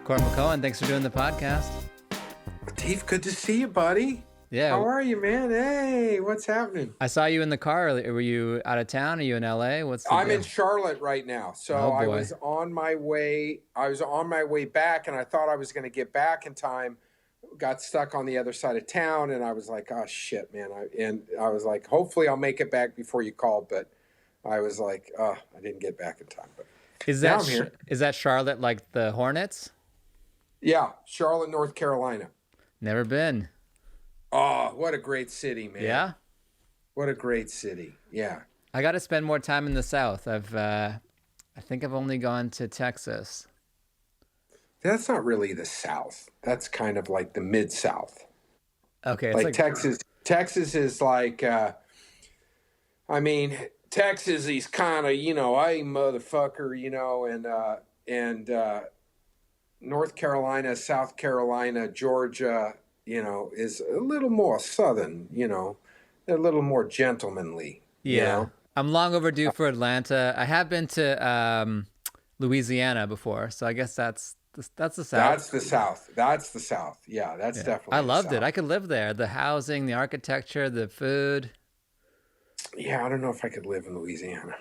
Cort McCown, thanks for doing the podcast. Latif, good to see you, buddy. Yeah. How are you, man? Hey, what's happening? I saw you in the car earlier. Were you out of town? Are you in LA? I'm in Charlotte right now. So Oh, boy. I was on my way back, and I thought I was going to get back in time. Got stuck on the other side of town, and I was like, oh shit, man. I was like, hopefully I'll make it back before you called, but I was like, oh, I didn't get back in time. But Is now that I'm here. is that Charlotte like the Hornets? Yeah, Charlotte, North Carolina. Never been. Oh, what a great city, man. Yeah? What a great city. Yeah. I got to spend more time in the South. I think I've only gone to Texas. That's not really the South. That's kind of like the Mid-South. Okay. It's Like Texas. Texas is like, Texas is kind of, hey, motherfucker, and North Carolina, South Carolina, Georgia, is a little more Southern, they're a little more gentlemanly. Yeah. I'm long overdue for Atlanta. I have been to Louisiana before, so I guess that's the South. That's the South. That's the South. Yeah, that's definitely I loved the it. South. I could live there. The housing, the architecture, the food. Yeah, I don't know if I could live in Louisiana.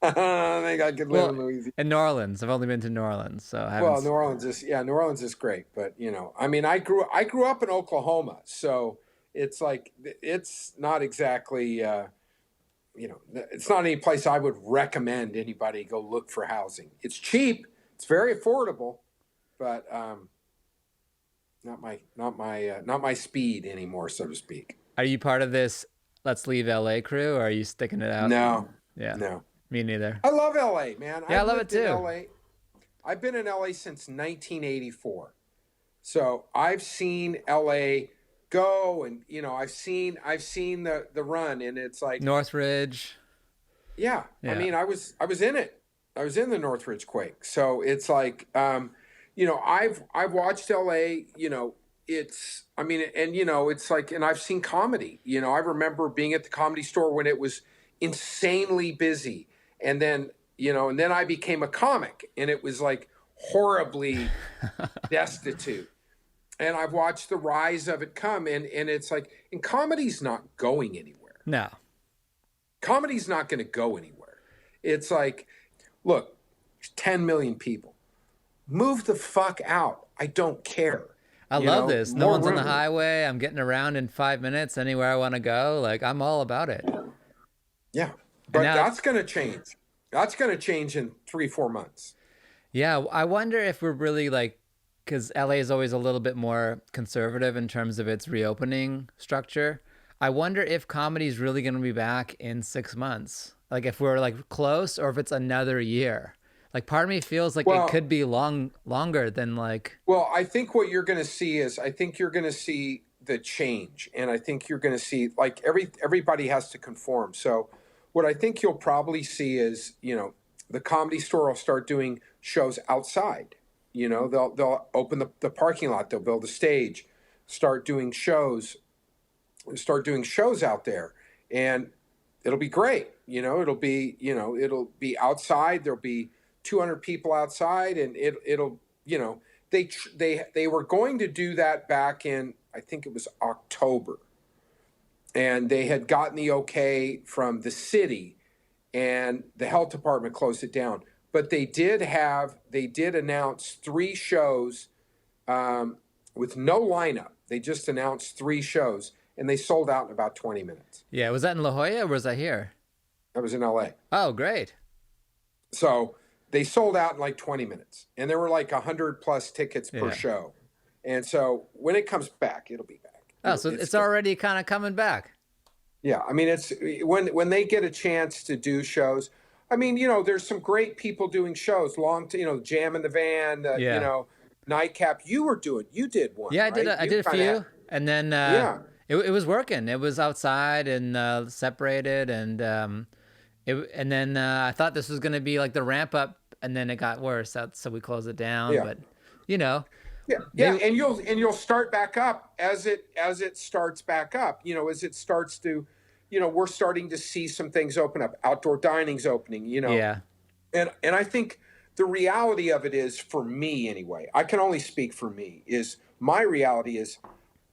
I think I could live in Louisiana. In New Orleans. I've only been to New Orleans, so I haven't. Well, New Orleans is great, but I grew up in Oklahoma, so it's like it's not exactly it's not any place I would recommend anybody go look for housing. It's cheap, it's very affordable, but not my speed anymore, so to speak. Are you part of this Let's Leave LA crew, or are you sticking it out? No. Yeah. No. Me neither. I love LA, man. Yeah, I love it too. I've been in LA since 1984. So I've seen LA go, and I've seen the run, and it's like Northridge. Yeah. I mean, I was in it. I was in the Northridge quake. So it's like I've watched LA, it's like, and I've seen comedy. I remember being at the Comedy Store when it was insanely busy. And then, and then I became a comic, and it was like horribly destitute. And I've watched the rise of it come, and it's like, and comedy's not going anywhere. No. Comedy's not going to go anywhere. It's like, look, 10 million people. Move the fuck out. I don't care. I love this. No one's on the room. highway. I'm getting around in 5 minutes anywhere I want to go. Like, I'm all about it. Yeah. But now, that's going to change. That's going to change in 3-4 months. Yeah. I wonder if we're really like, because LA is always a little bit more conservative in terms of its reopening structure. I wonder if comedy is really going to be back in 6 months. Like if we're like close, or if it's another year. Like part of me feels like it could be longer than like. Well, I think what you're going to see is, I think you're going to see the change. And I think you're going to see like everybody has to conform. So what I think you'll probably see is, the Comedy Store will start doing shows outside. They'll open the parking lot, they'll build a stage, start doing shows out there, and it'll be great. It'll be outside. There'll be 200 people outside, and it'll they were going to do that back in, I think it was October, and they had gotten the okay from the city, and the health department closed it down. But they did announce 3 shows with no lineup. They just announced 3 shows, and they sold out in about 20 minutes. Yeah. Was that in La Jolla, or was that here? That was in LA. Oh, great. So they sold out in like 20 minutes, and there were like 100 plus tickets per show. And so when it comes back, it'll be back. Oh, so it's already kind of coming back. Yeah. I mean, it's when they get a chance to do shows. I mean, there's some great people doing shows, Jam in the Van, Nightcap. You did one. Yeah, right? I did a few. And then it was working. It was outside and separated. And then I thought this was going to be like the ramp up, and then it got worse. So we closed it down. Yeah. But, Yeah. And you'll start back up as it starts back up, as it starts to, we're starting to see some things open up. Outdoor dining's opening, Yeah. And I think the reality of it is, for me anyway, I can only speak for me, is my reality is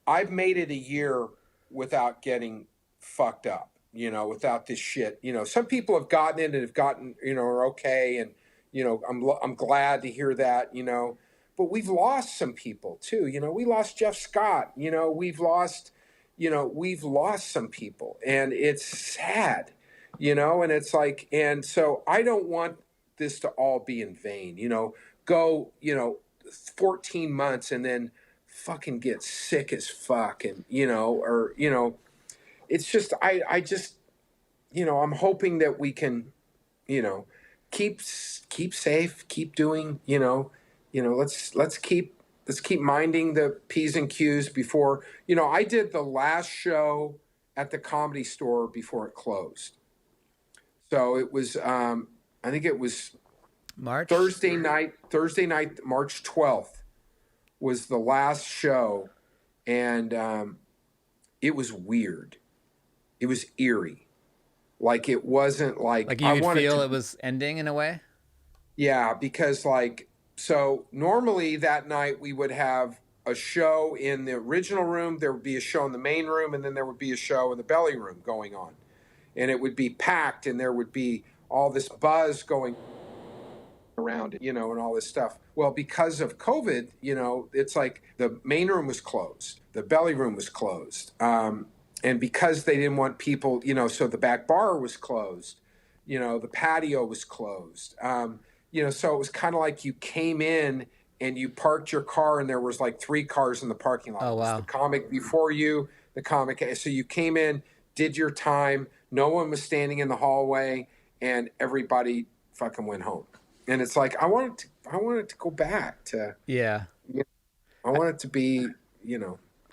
I've made it a year without getting fucked up, without this shit. Some people have gotten it and have gotten, are okay. And, I'm glad to hear that, but we've lost some people too. We lost Jeff Scott, we've lost some people, and it's sad, and it's like, and so I don't want this to all be in vain, go, 14 months and then fucking get sick as fuck. And, it's just, I just, I'm hoping that we can, keep safe, keep doing, let's keep minding the P's and Q's before, I did the last show at the Comedy Store before it closed. So it was, I think it was Thursday night, March 12th was the last show. And it was weird. It was eerie. Like, it wasn't like you would feel it was ending in a way? Yeah, because so normally that night we would have a show in the original room, there would be a show in the main room, and then there would be a show in the belly room going on. And it would be packed, and there would be all this buzz going around it, and all this stuff. Well, because of COVID, it's like the main room was closed, the belly room was closed. And because they didn't want people, so the back bar was closed, the patio was closed. So it was kind of like you came in and you parked your car and there was like 3 cars in the parking lot. Oh, wow. The comic before you, the comic. So you came in, did your time. No one was standing in the hallway, and everybody fucking went home. And it's like, I wanted to go back to, yeah. I want it to be,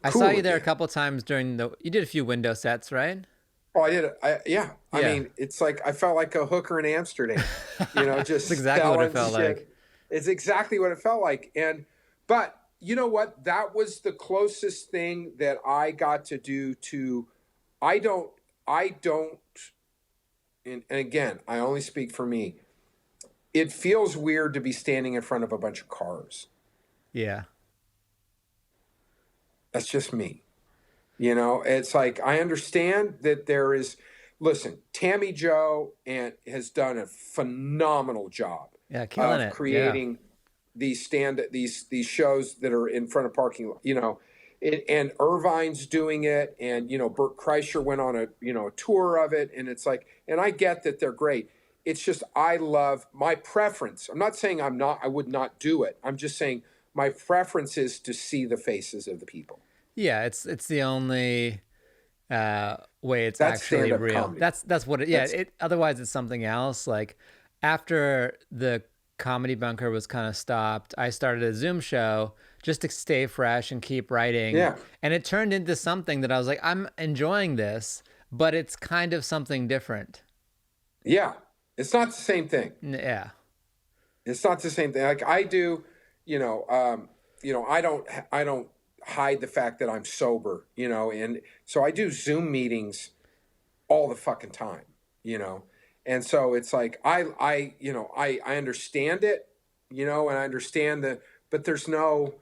I cool saw you there again. a couple times you did a few window sets, right? Oh, I did. Yeah. I mean, it's like I felt like a hooker in Amsterdam, just That's exactly what it felt shit. like. It's exactly what it felt like. But you know what? That was the closest thing that I got to do to, I don't, and again, I only speak for me. It feels weird to be standing in front of a bunch of cars. Yeah. That's just me. It's like, I understand that there is, listen, Tammy Joe has done a phenomenal job killing of it. creating these shows that are in front of parking lot, and Irvine's doing it. And, Bert Kreischer went on a tour of it. And it's like, and I get that they're great. It's just, I love my preference. I'm not saying I would not do it. I'm just saying my preference is to see the faces of the people. Yeah, it's the only way it's That's actually stand-up real. comedy. That's what it. Yeah, otherwise it's something else. Like, after the Comedy Bunker was kind of stopped, I started a Zoom show just to stay fresh and keep writing. Yeah. And it turned into something that I was like, I'm enjoying this, but it's kind of something different. Yeah, it's not the same thing. Yeah. It's not the same thing. Like, I do, I don't hide the fact that I'm sober, and so I do Zoom meetings all the fucking time, and so it's like, I understand it, and I understand but there's no,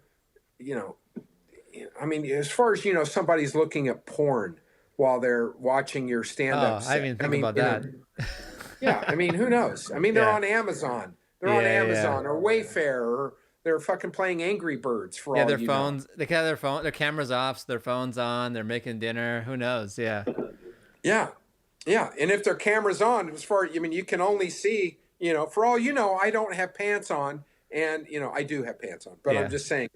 I mean, as far as, somebody's looking at porn while they're watching your stand-up I didn't even think about that. Yeah, I mean, who knows? I mean, they're on Amazon. They're on Amazon or Wayfair, or they're fucking playing Angry Birds for all their you phones. know. They have their cameras off, so their phones on. They're making dinner. Who knows? Yeah. Yeah, and if their camera's on, you can only see, for all you know, I don't have pants on, and I do have pants on, but I'm just saying.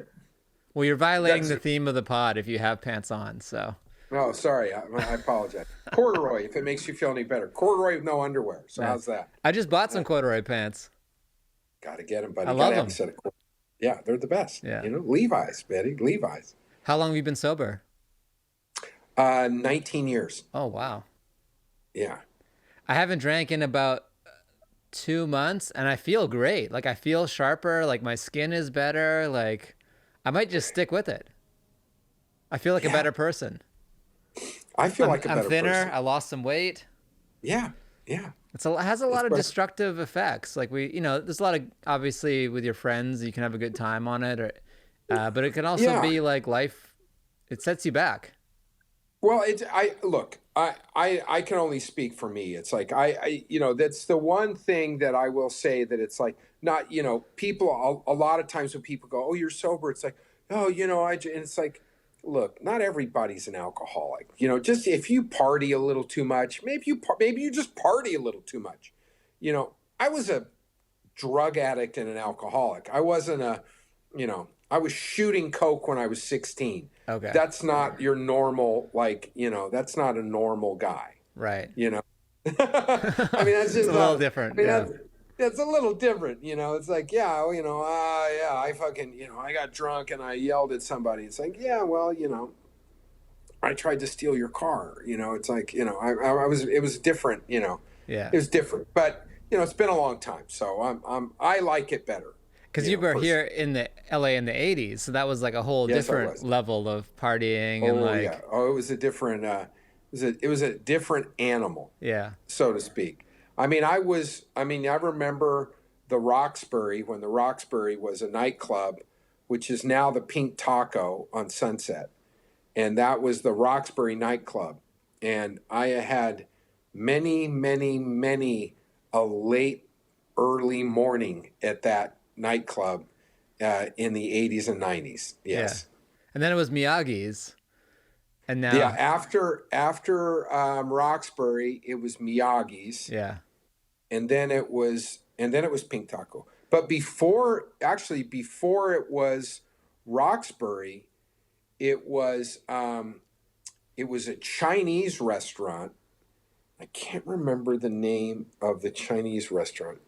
Well, you're violating the theme of the pod if you have pants on. So. Oh, sorry. I apologize. Corduroy, if it makes you feel any better. Corduroy with no underwear. So how's that? I just bought some corduroy pants. Got to get them, buddy. I love them. Yeah, they're the best. Yeah. Levi's, Betty. Levi's. How long have you been sober? 19 years. Oh, wow. Yeah. I haven't drank in about 2 months, and I feel great. Like, I feel sharper. Like, my skin is better. Like, I might just stick with it. I feel like a better person. I feel like a better I'm thinner. person. I lost some weight. Yeah. Yeah. It has a It's lot of but destructive effects. Like there's a lot of, obviously with your friends, you can have a good time on it, or, but it can also yeah. be like life. It sets you back. Well, it's I look, I can only speak for me. It's like that's the one thing that I will say that it's like not, people a lot of times when people go, "Oh, you're sober." It's like, "Oh, and it's like, look, not everybody's an alcoholic. Just if you party a little too much, maybe you just party a little too much. I was a drug addict and an alcoholic. I wasn't I was shooting coke when I was 16. Okay. That's not your normal, that's not a normal guy, Right. you know. I mean, that's It's a just little not, different. I mean, Yeah. that's a little different, It's like, yeah, well, yeah, I fucking, I got drunk and I yelled at somebody. It's like, yeah, well, I tried to steal your car. It's like, it was different, Yeah. it was different, but it's been a long time, so I like it better, Because you were here personally. in the LA in the 80s, so that was like a whole Yes, I different was. level of partying and Oh yeah. like, Oh, it was a different. It was a different animal, yeah. so to speak. I mean, I remember the Roxbury when the Roxbury was a nightclub, which is now the Pink Taco on Sunset, and that was the Roxbury nightclub. And I had many, many, many a late, early morning at that nightclub in the 80s and 90s. Yeah. Yes. And then it was Miyagi's. And Yeah, now, after Roxbury, it was Miyagi's, yeah. and then it was Pink Taco. But before it was Roxbury, it was it was a Chinese restaurant. I can't remember the name of the Chinese restaurant,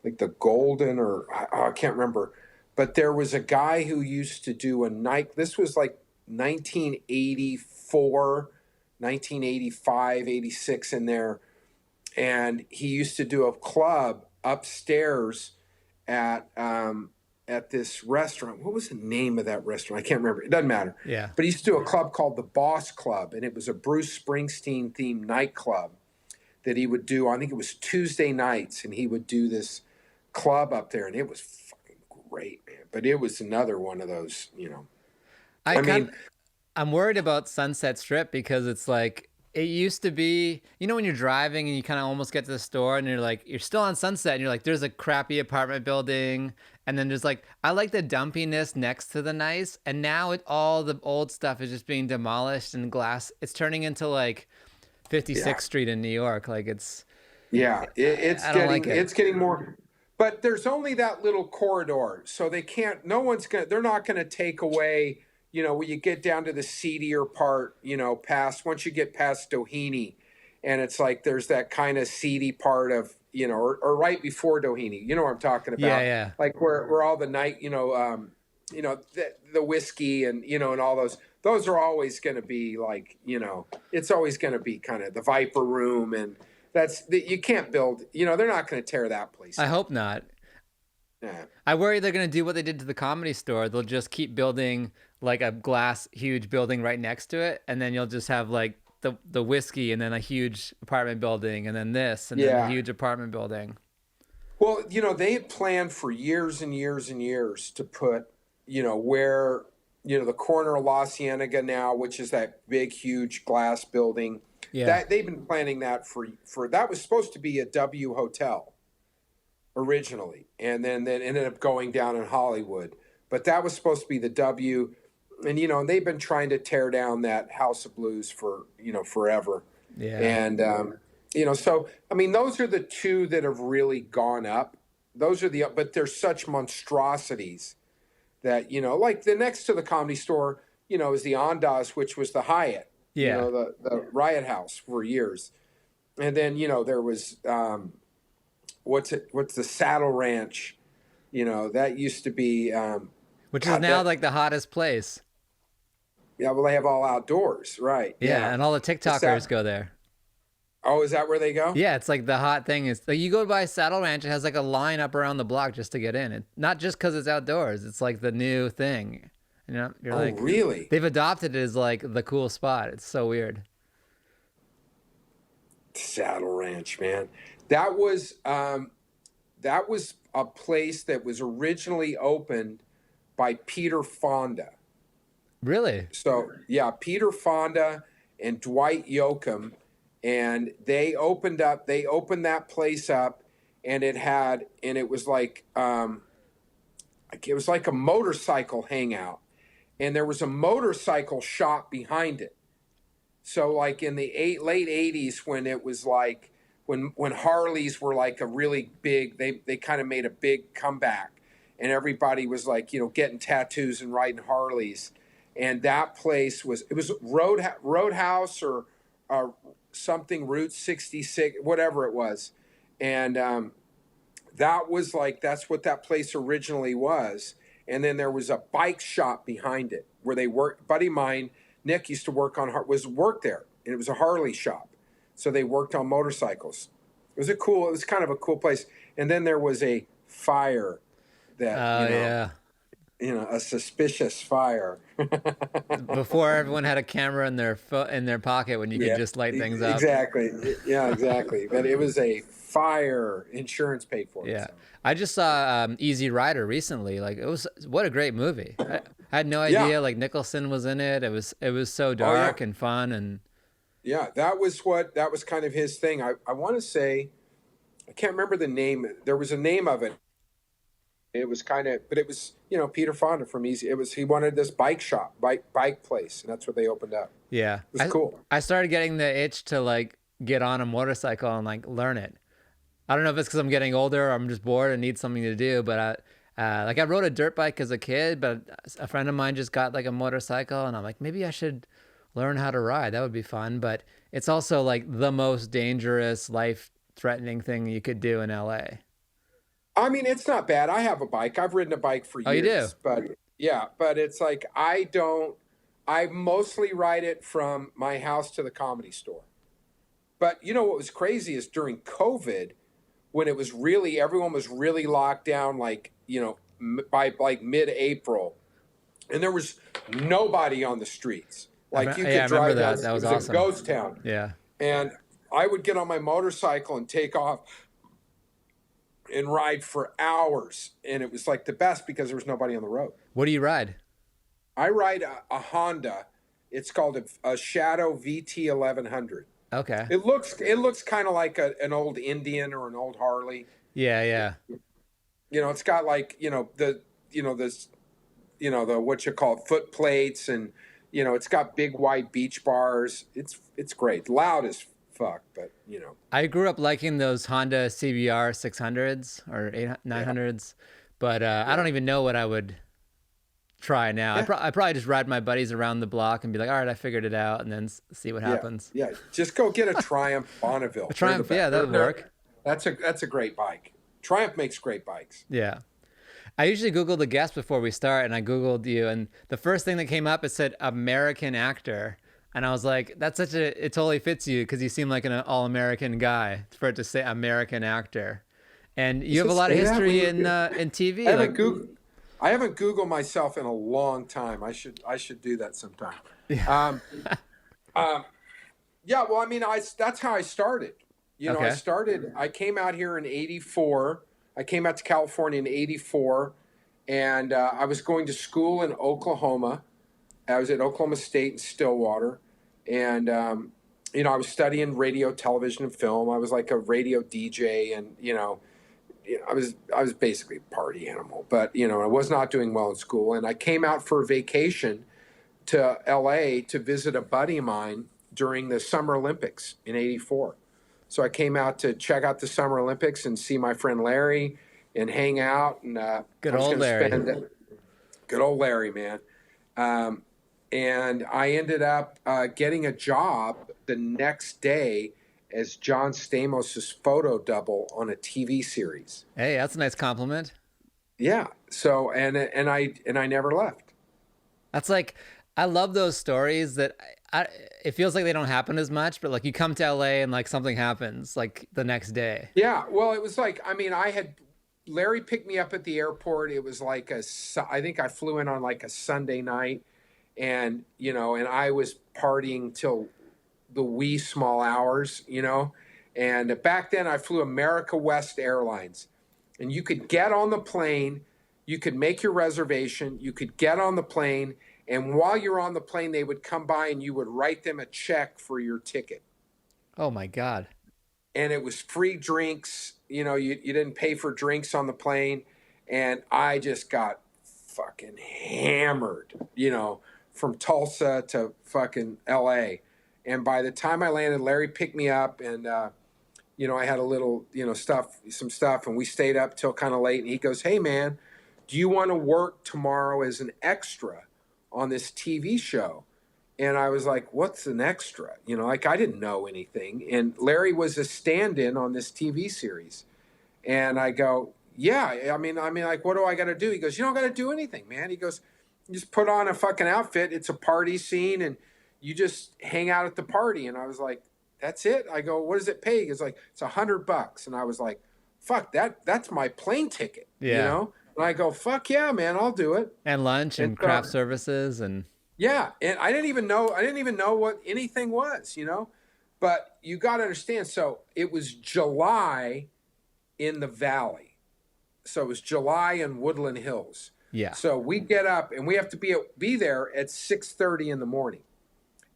like the Golden or I can't remember. But there was a guy who used to do a night. This was like 1984, 1985, 86 in there. And he used to do a club upstairs at this restaurant. What was the name of that restaurant? I can't remember. It doesn't matter. Yeah. But he used to do a club called the Boss Club, and it was a Bruce Springsteen themed nightclub that he would do. I think it was Tuesday nights, and he would do this club up there, and it was fucking great, man. But it was another one of those. I I kind mean, I'm worried about Sunset Strip because it's like it used to be, when you're driving and you kind of almost get to the store and you're like you're still on Sunset and you're like there's a crappy apartment building and then there's like I like the dumpiness next to the nice and now all the old stuff is just being demolished and glass it's turning into like yeah, 56th Street in New York like it's yeah, I don't like it. it's getting more. But there's only that little corridor, so they can't. No one's gonna. They're not gonna take away. When you get down to the seedier part, past once you get past Doheny, and it's like there's that kind of seedy part of or right before Doheny. You know what I'm talking Yeah, about? yeah. Like where all the night, the whiskey and all those are always going to be like it's always going to be kind of the Viper Room and you can't build. They're not going to tear that place I down. hope not. Yeah. I worry they're gonna do what they did to the Comedy Store. They'll just keep building like a glass huge building right next to it, and then you'll just have like the whiskey, and then a huge apartment building, and then this, and then a Yeah. huge apartment building. Well, they had planned for years and years and years to put, where, the corner of La Cienega now, which is that big, huge glass building, Yeah, that they've been planning that for that was supposed to be a W hotel originally, and then ended up going down in Hollywood. But that was supposed to be the W, and they've been trying to tear down that House of Blues for forever, yeah. and so I mean those are the two that have really gone up. Those are but they're such monstrosities that like the next to the Comedy Store, is the Andaz, which was the Hyatt, Yeah, the Riot House for years, and then there was what's the Saddle Ranch, that used to be which is God now that like the hottest place. yeah, well they have all outdoors, right? Yeah, Yeah, and all the the TikTokers sat go there. oh, is that where they go? Yeah, it's like the hot thing is like you go by Saddle Ranch, it has like a line up around the block just to get in. Not just because it's outdoors. It's like the new thing. You're Oh, like really? they've adopted it as like the cool spot. It's so weird. Saddle Ranch, man. That was that was a place that was originally opened by Peter Fonda. Really? So yeah, Peter Fonda and Dwight Yoakam, and they opened that place up, and it was like a motorcycle hangout, and there was a motorcycle shop behind it. So like in the late '80s, when it was like when Harleys were like a really big, they kind of made a big comeback, and everybody was like, getting tattoos and riding Harleys, and that place was Roadhouse or something, Route 66, whatever it was, and that's what that place originally was. And then there was a bike shop behind it where they worked. Buddy of mine, Nick, used to work there, and it was a Harley shop. So they worked on motorcycles. It was kind of a cool place. And then there was a fire that, Oh yeah. a suspicious fire. Before everyone had a camera in in their pocket when you could Yeah, just light things up. exactly. Yeah, exactly. But it was a fire. Insurance paid for it. Yeah. So. I just saw Easy Rider recently. Like what a great movie. I had no Yeah. idea like Nicholson was in it. It was so Oh yeah. dark and fun and Yeah, that was kind of his thing. I want to say, I can't remember the name. There was a name of it. It was kind of, but it was, Peter Fonda from Easy. He wanted this bike shop, bike place, and that's what they opened up. yeah. It was cool. I started getting the itch to like get on a motorcycle and like learn it. I don't know if it's because I'm getting older or I'm just bored and need something to do, but I rode a dirt bike as a kid, but a friend of mine just got like a motorcycle, and I'm like, maybe I should learn how to ride. That would be fun. But it's also like the most dangerous, life-threatening thing you could do in LA. I mean, it's not bad. I have a bike. I've ridden a bike for Oh, you do? years, but yeah, but it's like I don't. I mostly ride it from my house to the Comedy Store. But what was crazy is during COVID, when everyone was really locked down, like by like mid-April, and there was nobody on the streets. Like you Yeah, I could remember drive that. down. That It was was a awesome. ghost town, Yeah. and I would get on my motorcycle and take off and ride for hours, and it was like the best because there was nobody on the road. What do you ride? I ride a Honda. It's called a Shadow VT 1100. Okay. It looks kind of like an old Indian or an old Harley. Yeah, yeah. It's got like the what you call it, foot plates, and it's got big wide beach bars. It's great, loud as fuck, but I grew up liking those Honda CBR 600s or yeah, 900s, but I yeah, don't even know what I would try now. yeah, I probably just ride my buddies around the block and be like, all right, I figured it out, and then see what yeah, happens. yeah. Just go get a Triumph A Bonneville. They're the Triumph, best. yeah, that would work. That's a great bike. Triumph makes great bikes. Yeah. I usually Google the guest before we start, and I Googled you, and the first thing that came up, it said American actor. And I was like, it totally fits you because you seem like an all-American guy for it to say American actor. And you Does have it a lot of say that? history in I TV. haven't Like, Googled. I haven't Googled myself in a long time. I should do that sometime. yeah. Um, um, yeah. Well, I mean, that's how I started. Okay. I came out here in '84. I came out to California in '84, and I was going to school in Oklahoma. I was at Oklahoma State in Stillwater, and I was studying radio, television, and film. I was like a radio DJ, and I was basically a party animal. But I was not doing well in school, and I came out for a vacation to LA to visit a buddy of mine during the Summer Olympics in '84. So I came out to check out the Summer Olympics and see my friend Larry and hang out. And I Good was old going to Larry. spend good old Larry, man. Um, and I ended up getting a job the next day as John Stamos' photo double on a TV series. Hey, that's a nice compliment. Yeah. So and I never left. That's like, I love those stories that it feels like they don't happen as much, but like you come to LA and like something happens like the next day. Yeah. Well, it was like, I mean, Larry picked me up at the airport. It was like I think I flew in on like a Sunday night, and I was partying till the wee small hours, And back then I flew America West Airlines, and you could get on the plane, you could make your reservation, you could get on the plane, and while you're on the plane, they would come by and you would write them a check for your ticket. Oh my God. And it was free drinks. You didn't pay for drinks on the plane. And I just got fucking hammered, from Tulsa to fucking LA. And by the time I landed, Larry picked me up, and, I had a little, some stuff, and we stayed up till kind of late. And he goes, "Hey, man, do you want to work tomorrow as an extra on this TV show?" And I was like, "What's an extra?" I didn't know anything. And Larry was a stand-in on this TV series. And I go, "Yeah, I mean, like, what do I got to do?" He goes, "You don't got to do anything, man." He goes, "You just put on a fucking outfit. It's a party scene, and you just hang out at the party." And I was like, "That's it?" I go, "What does it pay?" He goes, like, "It's $100. And I was like, "Fuck, that's my plane ticket, Yeah. And I go, "Fuck yeah, man, I'll do it." And lunch and So, craft services and yeah, and I didn't even know what anything was, But you got to understand. So it was July in the Valley. So it was July in Woodland Hills. yeah. So we get up and we have to be there at 6:30 in the morning,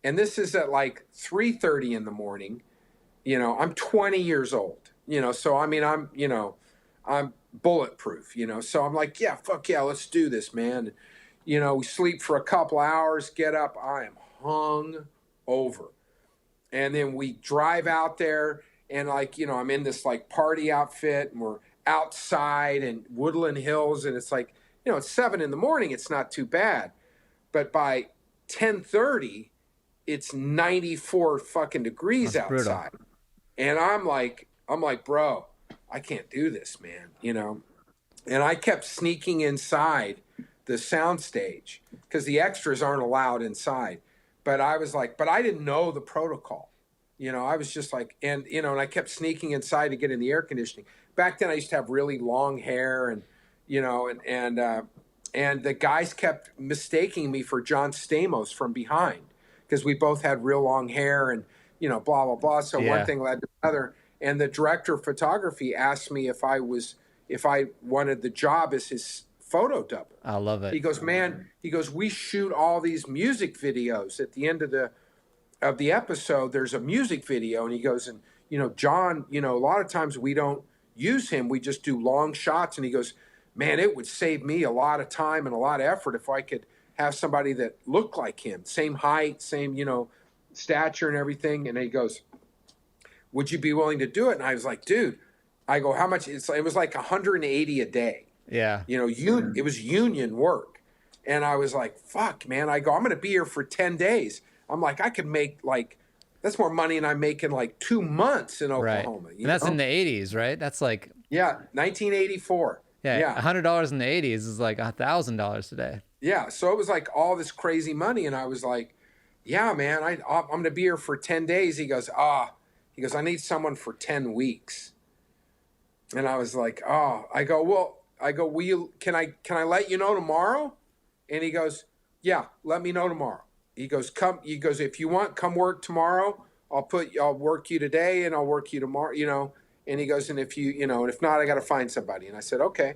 and this is at like 3:30 in the morning. I'm 20 years old. So I mean I'm bulletproof. So I'm like, yeah, fuck yeah, let's do this, man. We sleep for a couple hours, get up, I am hung over. And then we drive out there, and like, I'm in this like party outfit, and we're outside in Woodland Hills, and it's like, it's 7 in the morning, it's not too bad. But by 10:30, it's 94 fucking degrees That's outside. brutal. And I'm like, "Bro, I can't do this, man," And I kept sneaking inside the soundstage because the extras aren't allowed inside. But I was like, but I didn't know the protocol. I was just like, and I kept sneaking inside to get in the air conditioning. Back then I used to have really long hair, and and the guys kept mistaking me for John Stamos from behind because we both had real long hair, and blah blah blah. So one Yeah. thing led to another, and the director of photography asked me if I wanted the job as his photo double. I love He it. goes, "Man," he goes, "we shoot all these music videos at the end of the episode. There's a music video," and he goes, "And John, a lot of times we don't use him. We just do long shots." And he goes, "Man, it would save me a lot of time and a lot of effort if I could have somebody that looked like him, same height, same stature and everything." And he goes, "Would you be willing to do it?" And I was like, "Dude," I go, "How much?" It was like 180 a day. Yeah. It was union work. And I was like, "Fuck, man." I go, "I'm going to be here for 10 days. I'm like, I could make that's more money than I make in like 2 months in Right. Oklahoma." And that's in the 80s, right? That's like, Yeah, 1984. yeah, Yeah. $100 in the 80s is like $1,000 today. Yeah. So it was like all this crazy money. And I was like, "Yeah, man, I'm going to be here for 10 days. He goes, "I need someone for 10 weeks. And I was like, "Oh," I go, "Will you, can I let you know tomorrow?" And he goes, "Yeah, let me know tomorrow." He goes, "If you want, come work tomorrow. I'll work you today and I'll work you tomorrow, And he goes, "And if and if not, I got to find somebody." And I said, "Okay."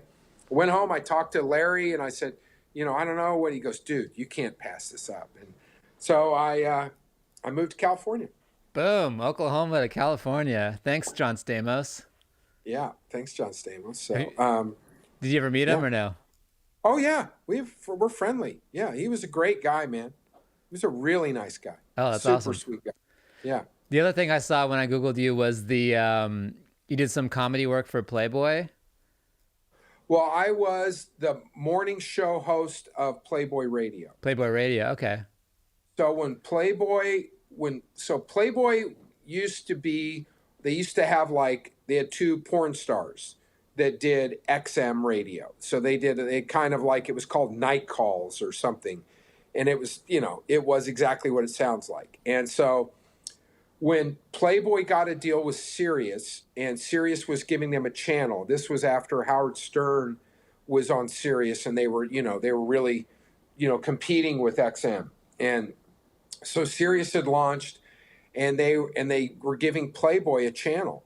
I went home, I talked to Larry, and I said, "I don't know what." He goes, "Dude, you can't pass this up." And so I moved to California. Boom. Oklahoma to California. Thanks, John Stamos. Yeah. Thanks, John Stamos. Have you- So, Did you ever meet him yeah. or no? Oh yeah, we're friendly. Yeah, he was a great guy, man. He was a really nice guy. Oh, that's Super awesome. sweet guy. Yeah. The other thing I saw when I Googled you was you did some comedy work for Playboy. Well, I was the morning show host of Playboy Radio. Playboy Radio. Okay. So Playboy used to be, they used to have they had 2 porn stars that did XM radio. So they kind of like, it was called Night Calls or something. And it was, it was exactly what it sounds like. And so when Playboy got a deal with Sirius, and Sirius was giving them a channel, this was after Howard Stern was on Sirius, and they were really, competing with XM. And so Sirius had launched, and they were giving Playboy a channel,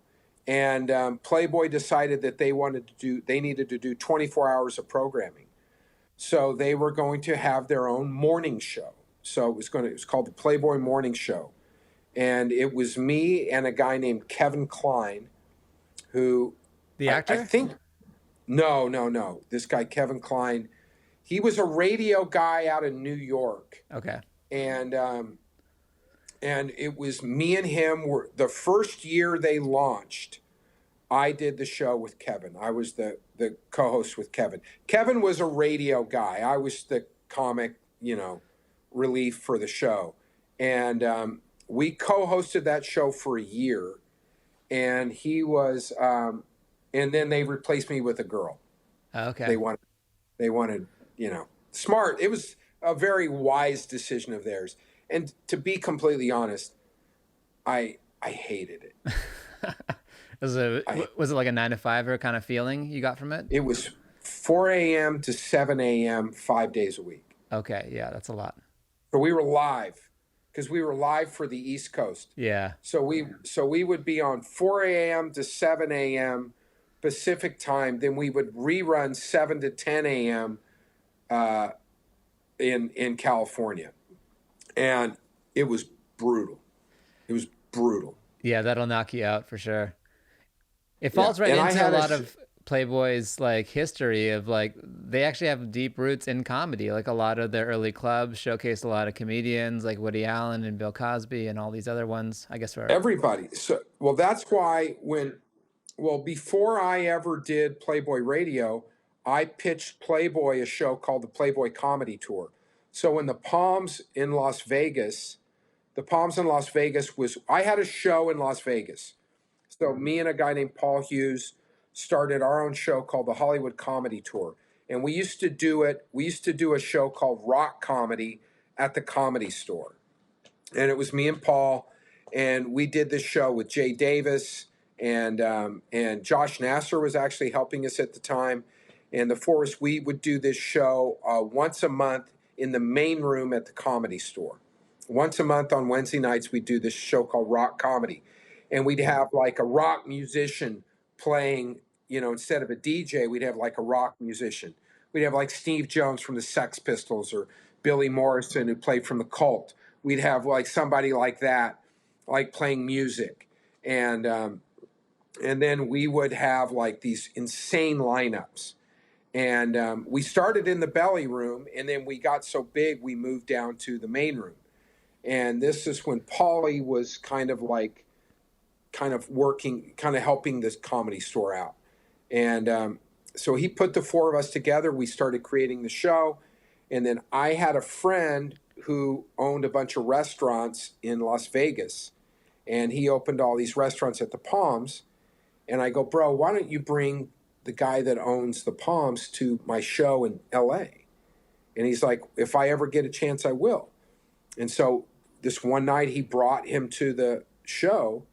and Playboy decided that they needed to do 24 hours of programming, so they were going to have their own morning show. So it was called the Playboy Morning Show, and it was me and a guy named Kevin Kline, who The I actor? think no, this guy Kevin Kline, he was a radio guy out in New York, Okay. and it was me and him. Were the first year they launched, I did the show with Kevin. I was the co-host with Kevin. Kevin was a radio guy. I was the comic, relief for the show, and we co-hosted that show for a year. And he was, and then they replaced me with a girl. Okay. They wanted, smart. It was a very wise decision of theirs. And to be completely honest, I hated it. Was it like a 9 to 5 kind of feeling you got from it? It was 4 a.m. to 7 a.m. 5 days a week. Okay. Yeah, that's a lot. So we were live because we were live for the East Coast. Yeah. So we would be on 4 a.m. to 7 a.m. Pacific time. Then we would rerun 7 to 10 a.m. In California, and it was brutal. It was brutal. Yeah, that'll knock you out for sure. It Yeah, falls right and I into a had lot of Playboy's like history of like they actually have deep roots in comedy. Like a lot of their early clubs showcased a lot of comedians like Woody Allen and Bill Cosby and all these other ones. I guess for everybody. So well, that's why before I ever did Playboy Radio, I pitched Playboy a show called the Playboy Comedy Tour. So in the Palms in Las Vegas was I had a show in Las Vegas. So me and a guy named Paul Hughes started our own show called the Hollywood Comedy Tour. And we used to do it. We used to do a show called Rock Comedy at the Comedy Store. And it was me and Paul, and we did this show with Jay Davis, and Josh Nasser was actually helping us at the time. And the four of us, we would do this show once a month in the main room at the Comedy Store. Once a month on Wednesday nights, we'd do this show called Rock Comedy. And we'd have like a rock musician playing, instead of a DJ, we'd have like a rock musician. We'd have like Steve Jones from the Sex Pistols or Billy Morrison who played from the Cult. We'd have like somebody like that, like playing music. And then we would have like these insane lineups. And we started in the belly room, and then we got so big we moved down to the main room. And this is when Paulie was kind of working, kind of helping this Comedy Store out. And so he put the four of us together. We started creating the show. And then I had a friend who owned a bunch of restaurants in Las Vegas. And he opened all these restaurants at the Palms. And I go, bro, why don't you bring the guy that owns the Palms to my show in LA? And he's like, if I ever get a chance, I will. And so this one night he brought him to the show,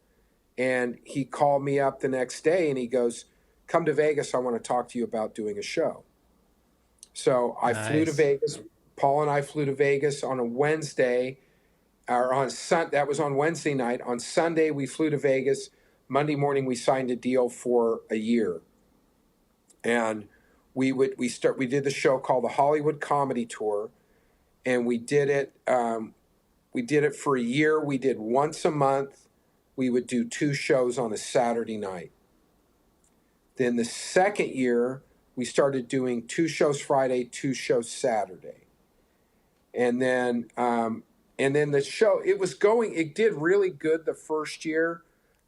and he called me up the next day and he goes, come to Vegas. I want to talk to you about doing a show. So I flew to nice. Vegas. Paul and I flew to Vegas on a Wednesday, that was on Wednesday night. On Sunday, we flew to Vegas. Monday morning, we signed a deal for a year. And we did the show called the Hollywood Comedy Tour, and we did it for a year. We did once a month. We would do 2 shows on a Saturday night. Then the second year, we started doing 2 shows Friday, 2 shows Saturday. And then the show, it did really good the first year.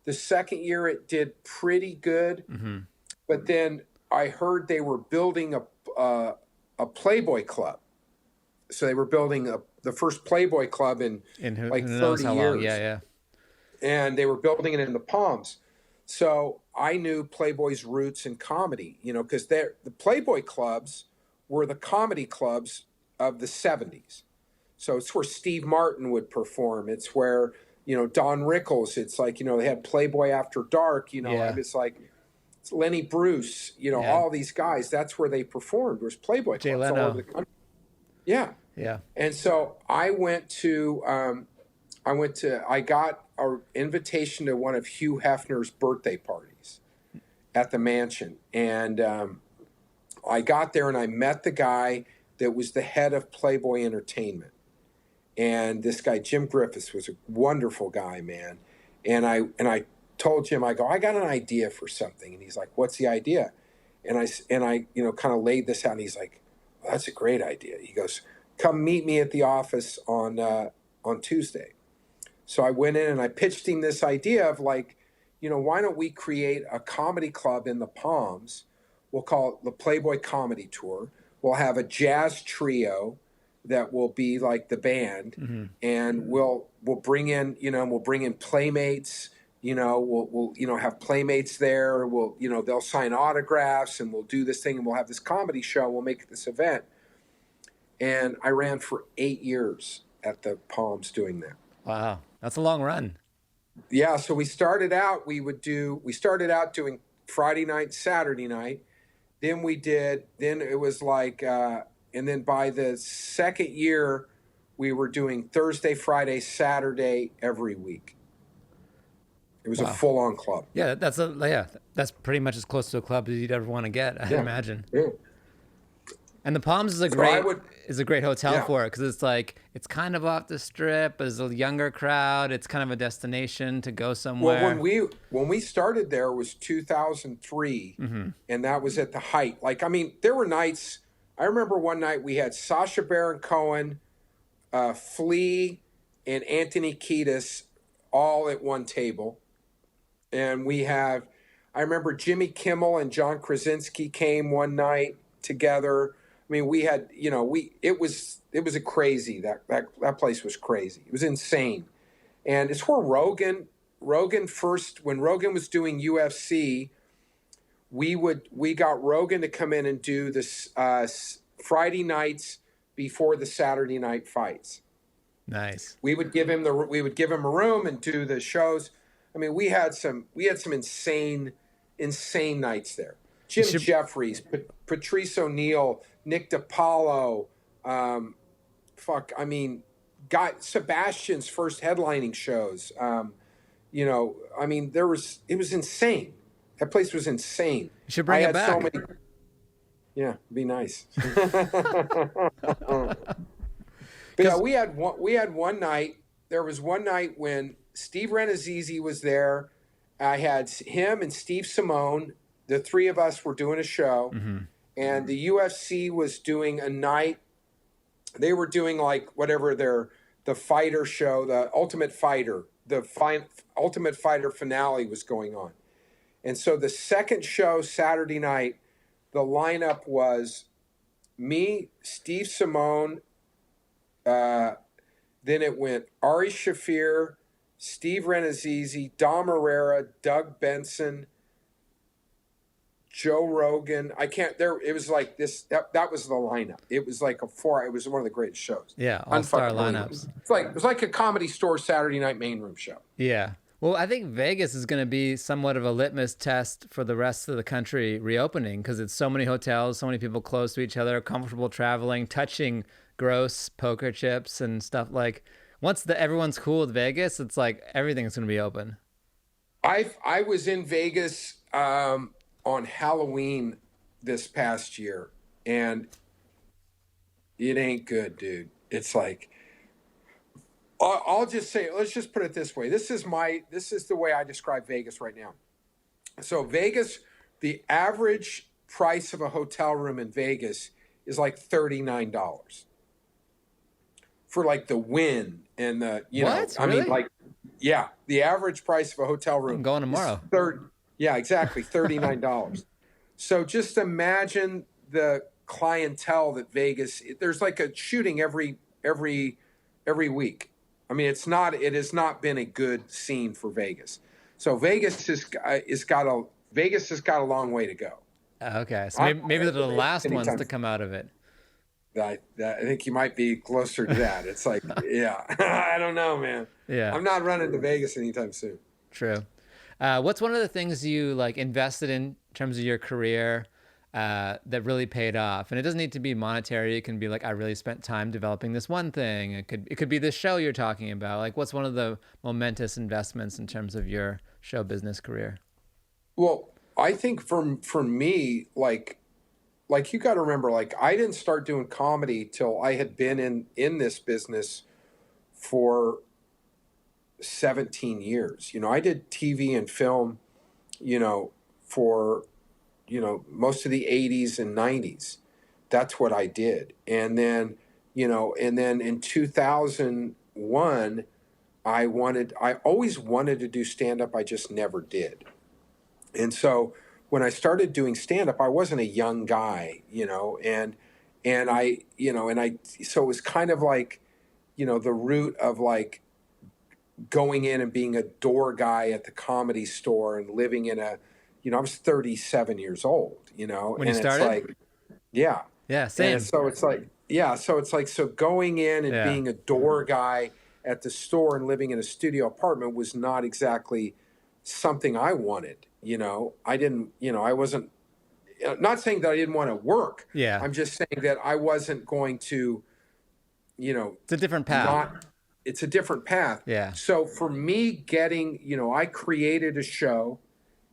The second year, it did pretty good. Mm-hmm. But then I heard they were building a Playboy club. So they were building the first Playboy club in like Who knows 30 how years. long? Yeah, yeah. And they were building it in the Palms. So I knew Playboy's roots in comedy, because the Playboy clubs were the comedy clubs of the 70s. So it's where Steve Martin would perform. It's where, Don Rickles, it's like, they had Playboy After Dark, Yeah. it's like it's Lenny Bruce, Yeah. all these guys. That's where they performed, was Playboy Jay clubs all Leno. over the country. Yeah. Yeah. And so I got an invitation to one of Hugh Hefner's birthday parties at the mansion. And I got there and I met the guy that was the head of Playboy Entertainment. And this guy, Jim Griffiths, was a wonderful guy, man. And I told Jim, I go, I got an idea for something. And he's like, what's the idea? And I kind of laid this out. And he's like, well, that's a great idea. He goes, come meet me at the office on Tuesday. So I went in and I pitched him this idea of like, why don't we create a comedy club in the Palms? We'll call it the Playboy Comedy Tour. We'll have a jazz trio that will be like the band, mm-hmm. and we'll bring in playmates. We'll have playmates there. They'll sign autographs, and we'll do this thing, and we'll have this comedy show. We'll make this event. And I ran for 8 years at the Palms doing that. Wow, that's a long run. Yeah, so we started out doing Friday night, Saturday night. Then it was like, and then by the second year, we were doing Thursday, Friday, Saturday every week. It was a full-on club. Yeah, that's pretty much as close to a club as you'd ever want to get, I imagine. Yeah. And the Palms is a great hotel for it, because it's kind of off the strip. There's a younger crowd. It's kind of a destination to go somewhere. Well, when we started there, it was 2003, mm-hmm. and that was at the height. There were nights. I remember one night we had Sacha Baron Cohen, Flea, and Anthony Kiedis all at one table, and I remember Jimmy Kimmel and John Krasinski came one night together. We had, it was a crazy, that place was crazy. It was insane. And it's where Rogan first, when Rogan was doing UFC, we got Rogan to come in and do this Friday nights before the Saturday night fights. Nice. We would give him a room and do the shows. We had some insane nights there. Jim Jeffries, Patrice O'Neill, Nick DiPaolo, Sebastian's first headlining shows. It was insane. That place was insane. You should bring it back. Yeah, it'd be nice. But yeah, we had one night. There was one night when Steve Renazizi was there. I had him and Steve Simone. The three of us were doing a show, mm-hmm. and the UFC was doing a night. They were doing the fighter show, the Ultimate Fighter, Ultimate Fighter finale was going on. And so the second show, Saturday night, the lineup was me, Steve Simone, then it went Ari Shaffir, Steve Renazizi, Dom Herrera, Doug Benson, Joe Rogan. It was like this. That was the lineup. It was like it was one of the greatest shows. Yeah, all-star lineups. It was like a Comedy Store Saturday night main room show. Yeah. Well, I think Vegas is going to be somewhat of a litmus test for the rest of the country reopening, because it's so many hotels, so many people close to each other, comfortable traveling, touching gross poker chips and stuff. Like, once everyone's cool with Vegas, it's like everything's going to be open. I was in Vegas on Halloween this past year, and it ain't good, dude. It's like, I'll just say, let's just put it this way. This is the way I describe Vegas right now. So Vegas, the average price of a hotel room in Vegas is like $39 for like the Wynn and the, Really? The average price of a hotel room. I'm going tomorrow. Yeah, exactly. $39. So just imagine the clientele that Vegas, there's like a shooting every week. It has not been a good scene for Vegas. So Vegas has got a long way to go. Okay. So maybe they're the last ones to come out of it. I think you might be closer to that. It's like, yeah, I don't know, man. Yeah. I'm not running to Vegas anytime soon. True. What's one of the things you invested in terms of your career that really paid off. And it doesn't need to be monetary. It can be like, I really spent time developing this one thing. It could be this show you're talking about. Like, what's one of the momentous investments in terms of your show business career? Well, I think for me, like you got to remember, like I didn't start doing comedy till I had been in this business for 17 years. I did TV and film, for most of the 80s and 90s. That's what I did. And then in 2001, I always wanted to do stand up. I just never did. And so when I started doing stand up, I wasn't a young guy, so it was kind of like, the root of like going in and being a door guy at the Comedy Store and living in I was 37 years old, When you and it's started? like, yeah. Yeah, And same. so it's like, yeah, so going in and Yeah. being a door guy at the store and living in a studio apartment was not exactly something I wanted. I didn't, I wasn't, not saying that I didn't want to work. Yeah. I'm just saying that I wasn't going to, It's a different path. not, it's a different path. Yeah. So for me getting, I created a show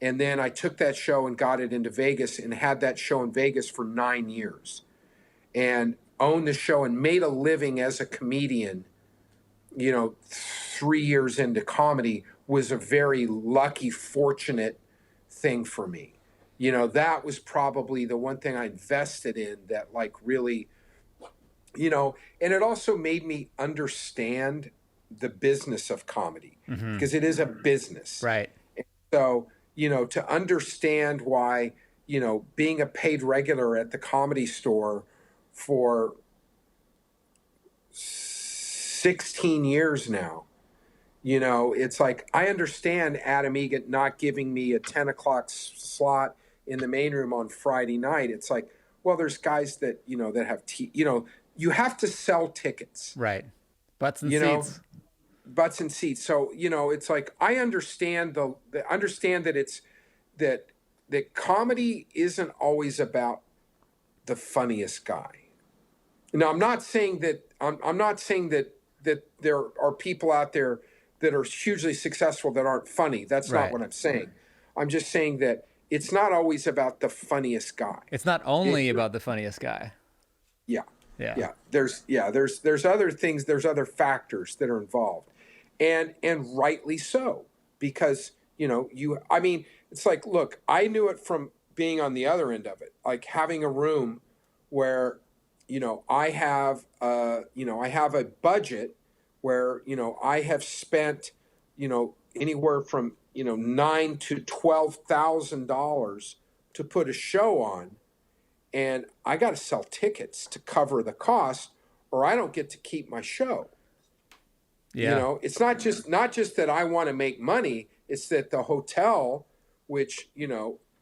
and then I took that show and got it into Vegas and had that show in Vegas for 9 years and owned the show and made a living as a comedian, 3 years into comedy was a very lucky, fortunate thing for me. That was probably the one thing I invested in that like really, and it also made me understand the business of comedy because it is a business. Right. So, to understand why, being a paid regular at the Comedy Store for 16 years now, it's like I understand Adam Egan not giving me a 10 o'clock slot in the main room on Friday night. It's like, well, there's guys that, that have, you have to sell tickets. Right. Butts and You know, seats. butts and seats. So, it's like I understand understand that it's that comedy isn't always about the funniest guy. Now, I'm not saying that that there are people out there that are hugely successful that aren't funny. That's not Right. what I'm saying. I'm just saying that it's not always about the funniest guy. It's not only about the funniest guy. Yeah. Yeah. There's other things, there's other factors that are involved. And rightly so, because it's like, look, I knew it from being on the other end of it, like having a room where, I have a budget where, I have spent, anywhere from, $9,000 to $12,000 to put a show on. And I got to sell tickets to cover the cost or I don't get to keep my show. Yeah. It's not just that I want to make money. It's that the hotel, which,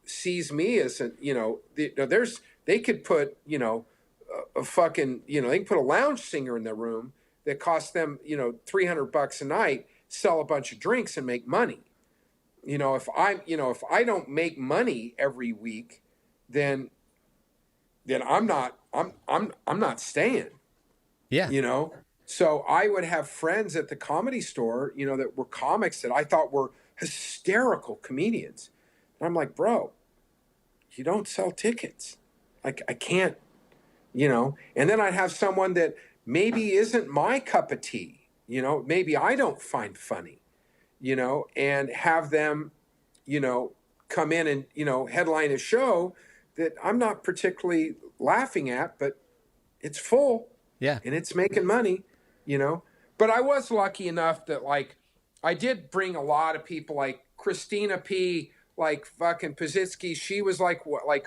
sees me as they could put, a fucking, they can put a lounge singer in their room that costs them, $300 a night, sell a bunch of drinks and make money. If I don't make money every week, then I'm not staying. Yeah. So I would have friends at the Comedy Store, that were comics that I thought were hysterical comedians. And I'm like, bro, you don't sell tickets. Like I can't, and then I'd have someone that maybe isn't my cup of tea, maybe I don't find funny, and have them, come in and, headline a show that I'm not particularly laughing at, but it's full. Yeah. And it's making money, But I was lucky enough that, like, I did bring a lot of people, like Christina P., like fucking Pazitsky. She was like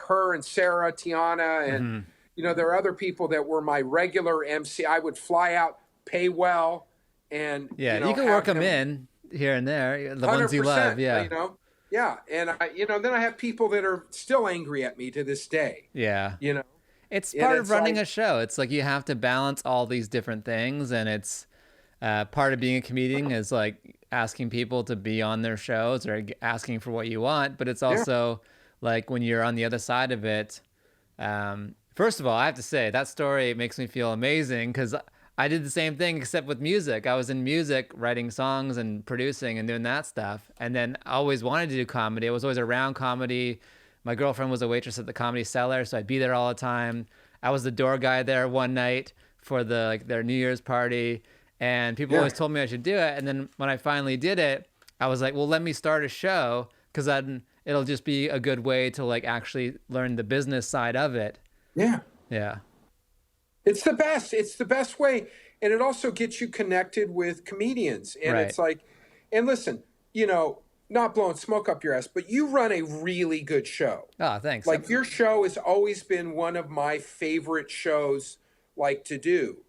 her and Sarah, Tiana, and, there are other people that were my regular MC. I would fly out, pay well, and, Yeah. You can work them in here and there. The ones you love. Yeah. Yeah. And then I have people that are still angry at me to this day, Yeah. It's And part of it's running like- a show. It's like you have to balance all these different things, and it's part of being a comedian is like asking people to be on their shows or asking for what you want. But it's also like when you're on the other side of it, First of all, I have to say that story makes me feel amazing because I did the same thing except with music. I was in music, writing songs and producing and doing that stuff. And then I always wanted to do comedy. I was always around comedy. My girlfriend was a waitress at the Comedy Cellar, so I'd be there all the time. I was the door guy there one night for their New Year's party, and people Yeah. always told me I should do it. And then when I finally did it, I was like, well, let me start a show because then it'll just be a good way to like actually learn the business side of it. Yeah. Yeah. It's the best. It's the best way. And it also gets you connected with comedians. And Right. it's like, and listen, not blowing smoke up your ass, but you run a really good show. Oh, thanks. Like your show has always been one of my favorite shows like to do.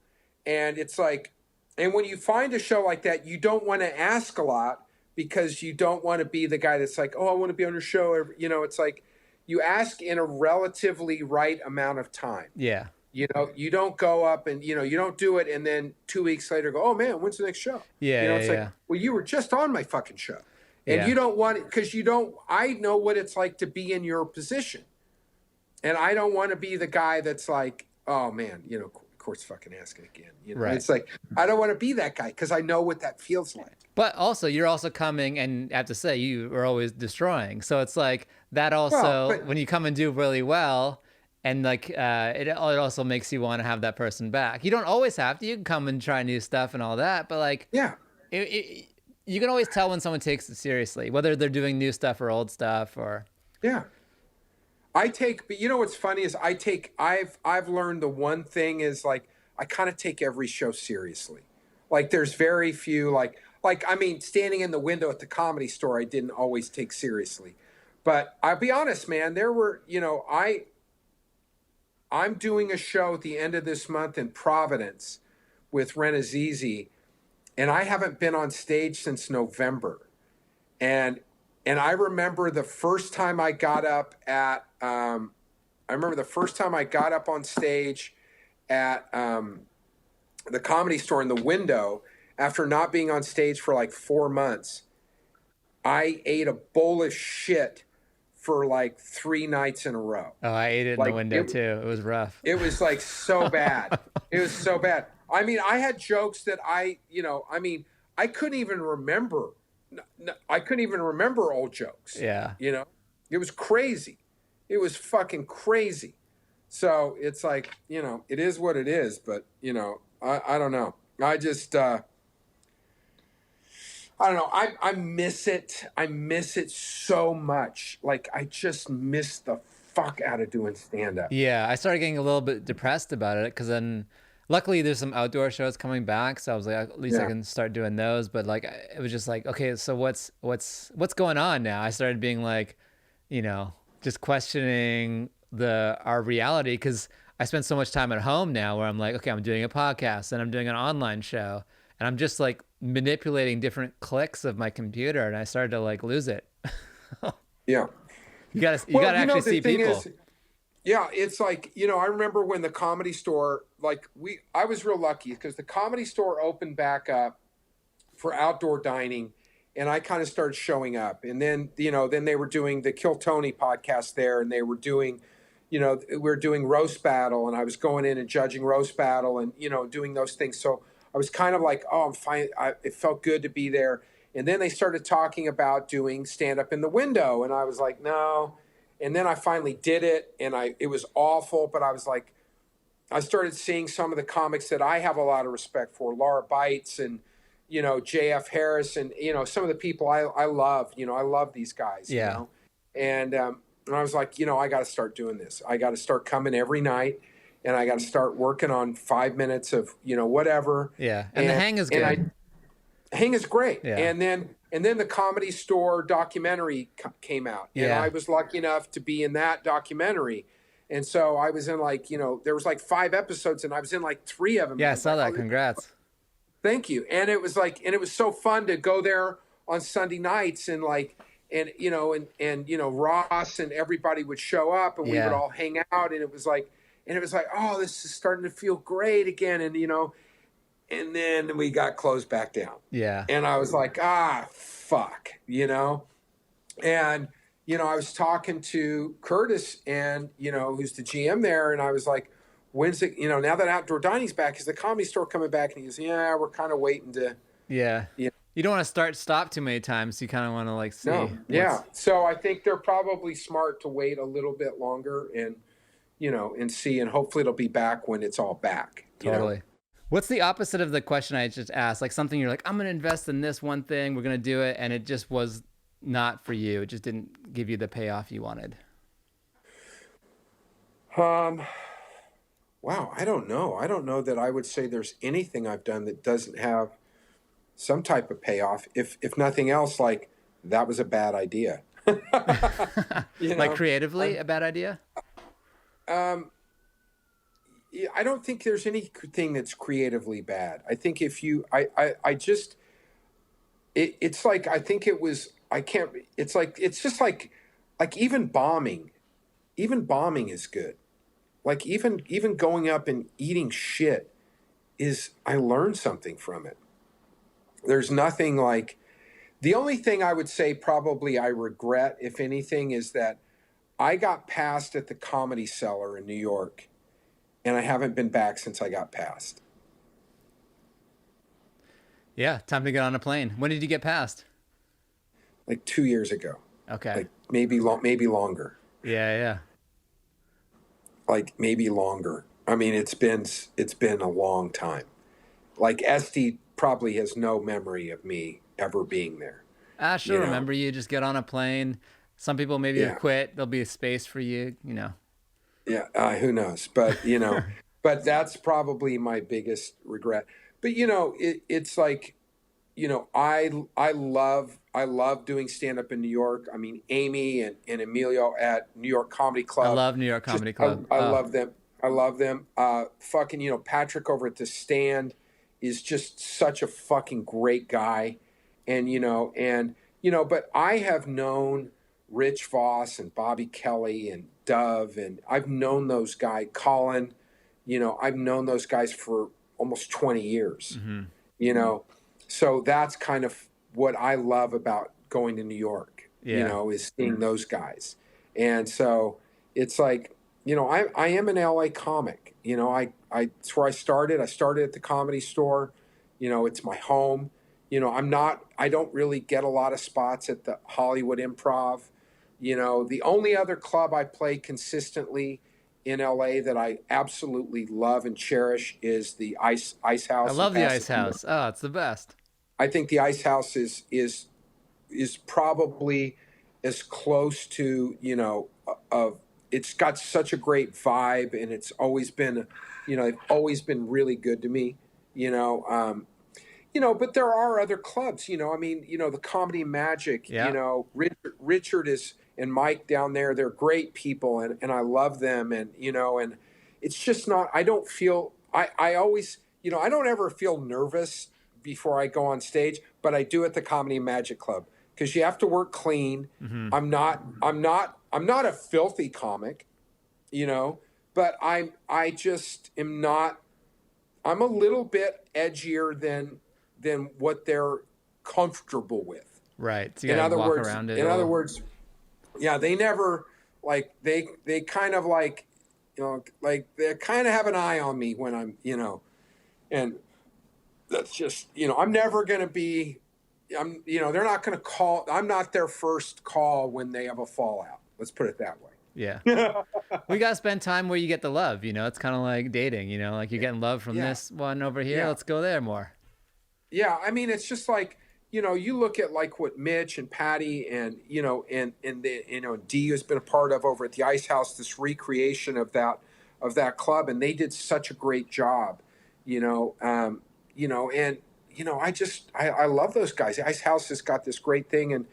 And it's like, and when you find a show like that, you don't want to ask a lot because you don't want to be the guy that's like, oh, I want to be on your show. It's like you ask in a relatively right amount of time. Yeah. You don't go up and, you don't do it. And then 2 weeks later go, oh man, when's the next show? Yeah. It's Yeah. like, well, you were just on my fucking show. And Yeah. you don't want it because I know what it's like to be in your position. And I don't want to be the guy that's like, oh man, Court's fucking asking again. Right. It's like, I don't want to be that guy because I know what that feels like. But also, you're also coming, and I have to say, you are always destroying. So it's like that also, Well, but- when you come and do really well, and like it also makes you want to have that person back. You don't always have to. You can come and try new stuff and all that, but like, Yeah. you can always tell when someone takes it seriously, whether they're doing new stuff or old stuff or. Yeah. But you know what's funny is I've learned the one thing is like I kind of take every show seriously. Like there's very few I mean standing in the window at the Comedy Store I didn't always take seriously. But I'll be honest, man, there were, I'm doing a show at the end of this month in Providence with Ren Azizi, and I haven't been on stage since November. And I remember the first time I got up on stage at the Comedy Store in the window after not being on stage for like 4 months. I ate a bowl of shit for like 3 nights in a row. Oh, I ate it in the window too. It was rough. It was like so bad. It was so bad. I mean, I had jokes that I couldn't even remember. I couldn't even remember old jokes. Yeah. It was crazy. It was fucking crazy. So it's like, it is what it is. But, I don't know. I just, I don't know. I miss it. I miss it so much. Like, I just miss the fuck out of doing stand-up. Yeah. I started getting a little bit depressed about it because then luckily there's some outdoor shows coming back. So I was like, at least I can start doing those. But like, it was just like, okay, so what's going on now? I started being like, just questioning our reality because I spend so much time at home now where I'm like, okay, I'm doing a podcast and I'm doing an online show and I'm just like manipulating different clicks of my computer and I started to like lose it. Yeah. You gotta actually see people. Yeah, it's like, I remember when the Comedy Store, I was real lucky because the Comedy Store opened back up for outdoor dining and I kind of started showing up. And then, then they were doing the Kill Tony podcast there and they were doing, we were doing Roast Battle and I was going in and judging Roast Battle and, doing those things. So I was kind of like, oh, I'm fine. It felt good to be there. And then they started talking about doing stand-up in the window. And I was like, no. And then I finally did it and it was awful. But I was like, I started seeing some of the comics that I have a lot of respect for, Laura Bites and, JF Harris and, some of the people I love, I love these guys, And I was like, I got to start doing this. I got to start coming every night and I got to start working on 5 minutes of, whatever. Yeah. And the hang is good. Hang is great. Yeah. And then the Comedy Store documentary came out. And I was lucky enough to be in that documentary. And so I was in there was 5 episodes and I was in 3 of them. Yeah, I saw that. Congrats. Thank you. And it was it was so fun to go there on Sunday nights and Ross and everybody would show up and we would all hang out and it was like, oh, this is starting to feel great again. And, and then we got closed back down. Yeah. And I was like, fuck, and I was talking to Curtis and, who's the GM there. And I was like, when's it, now that outdoor dining's back, is the Comedy Store coming back? And he goes, yeah, we're kind of waiting to, Yeah. you You don't want to stop too many times. You kind of want to like see no, what's yeah. So I think they're probably smart to wait a little bit longer and, and see, and hopefully it'll be back when it's all back. totally. What's the opposite of the question I just asked? Like something you're like, I'm going to invest in this one thing. We're going to do it. And it just was not for you. It just didn't give you the payoff you wanted. Um, wow. I don't know. I don't know that I would say there's anything I've done that doesn't have some type of payoff. If nothing else, like that was a bad idea. Like creatively, I'm, a bad idea? um, yeah, I don't think there's anything that's creatively bad. I think if you, I just, it's like, I think it was, I can't, it's like, it's just like even bombing is good. Like even going up and eating shit is, I learned something from it. There's nothing like, the only thing I would say probably I regret, if anything, is that I got passed at the Comedy Cellar in New York, and I haven't been back since I got passed. Yeah. Time to get on a plane. When did you get past? Like 2 years ago, Okay. like maybe longer, Yeah. Yeah. like maybe longer. I mean, it's been a long time. Like Esty probably has no memory of me ever being there. I You sure know, remember you. Just get on a plane. Some people maybe have yeah, quit. There'll be a space for you. yeah. Who knows? But but that's probably my biggest regret. But it's like I love doing stand up in New York. I mean, Amy and Emilio at New York Comedy I Club, love New York just Comedy I, Club. I Oh, love them. I love them. Fucking, Patrick over at the Stand is just such a fucking great guy, but I have known Rich Voss and Bobby Kelly and Dove, and I've known those guys. Colin, I've known those guys for almost 20 years. hmm, You know, so that's kind of what I love about going to New York, yeah. is seeing those guys. And so it's like, I am an LA comic. It's where I started. I started at the Comedy Store. It's my home. I don't really get a lot of spots at the Hollywood Improv. The only other club I play consistently in LA that I absolutely love and cherish is the Ice I House in love the Ice Pasadena. House. Oh, it's the best. I think the Ice House is probably as close to, of it's got such a great vibe, and it's always been really good to me, you know. But there are other clubs, I mean, the Comedy Magic, Yeah. Richard is and Mike down there, they're great people, and I love them, and it's just not, I don't feel, I always, I don't ever feel nervous before I go on stage, but I do at the Comedy Magic Club because you have to work clean. Hmm. I'm not a filthy comic, but I just am not, I'm a little bit edgier than what they're comfortable with. Right. So you In got to other walk words, around it a in other little. words, yeah, they never like they kind of like like they kind of have an eye on me when I'm and that's just I'm never gonna be they're not gonna call, I'm not their first call when they have a fallout. Let's put it that Yeah. way. We got to spend time where you get the love. It's kind of like dating, like you're getting love from Yeah, this one over here. yeah. Let's go there more. Yeah, I mean, it's just like, you look at like what Mitch and Patty and and the Dee has been a part of over at the Ice House, this recreation of that club, and they did such a great job, and I love those guys. The Ice House has got this great thing, and